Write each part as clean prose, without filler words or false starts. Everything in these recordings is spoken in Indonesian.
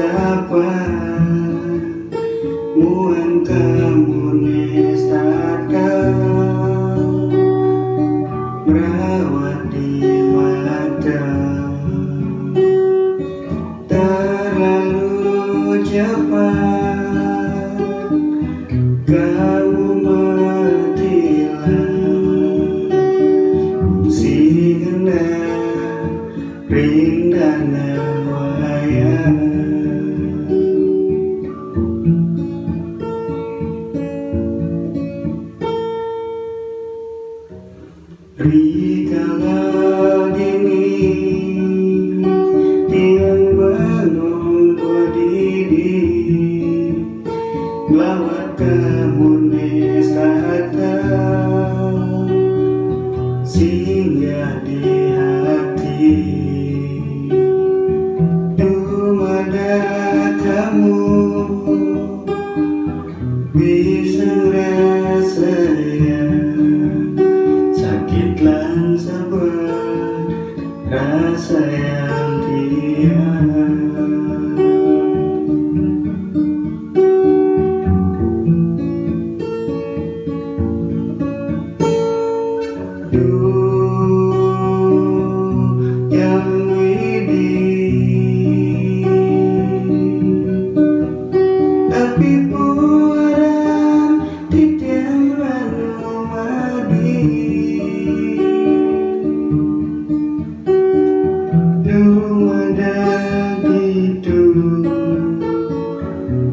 sapa muan kamunis takkan merawat di mata terlalu cepat kamu menghilang si hendak rindana wayang rikala dini tiang menunggu diri lawat kamunis datang singgah di hati dumada kamu bisa rasanya sakit lan sabar rasa yang yang widih tapi puaran tiang manumadi dumada gitu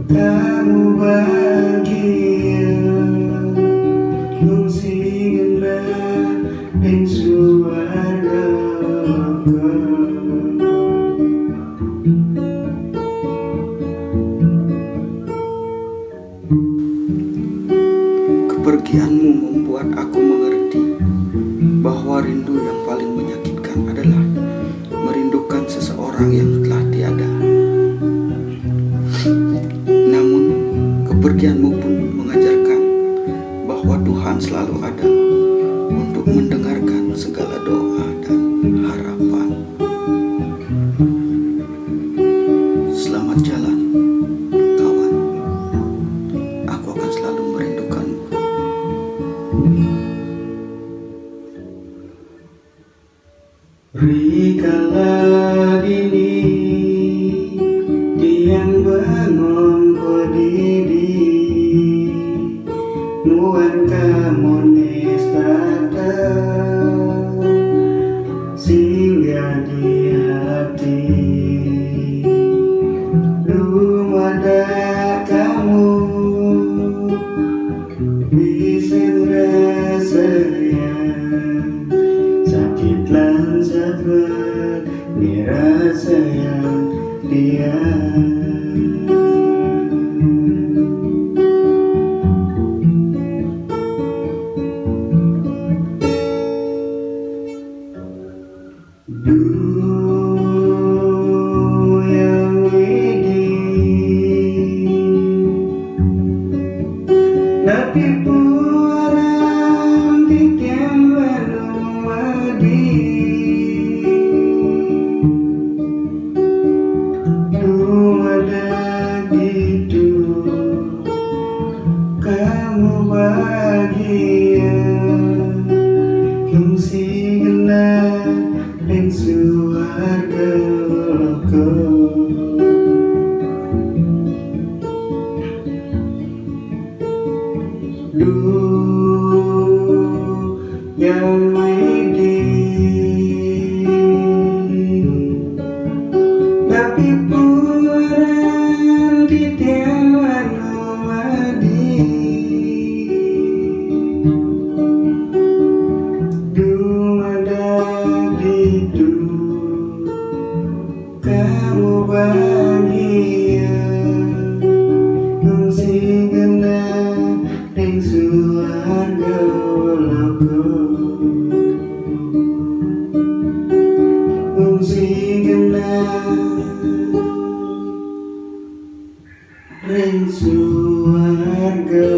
kamu bahagia fungsi genah ing suarga kepergianmu membuat aku mengerti bahwa rindu yang paling menyakitkan adalah merindukan seseorang yang telah tiada. Namun kepergianmu pun mengajarkan bahwa Tuhan selalu ada untuk mendengarkan segala doa dan harapan. Selamat jalan, kawan. Aku akan selalu merindukanmu. Rikala dini tiang bangun kodidi muan kamunis datang singgah di hati dumada kamu bisa rasanya sakit lan sabar dirasa yang yang widih tapi puaran tiang manumadi dumada gitu kamu bahagia fungsi genah ing suarga yang widih tapi puaran tiang manumadi dumada gitu kamu bahagia fungsi genah ing suarga fungsi genah ing suarga.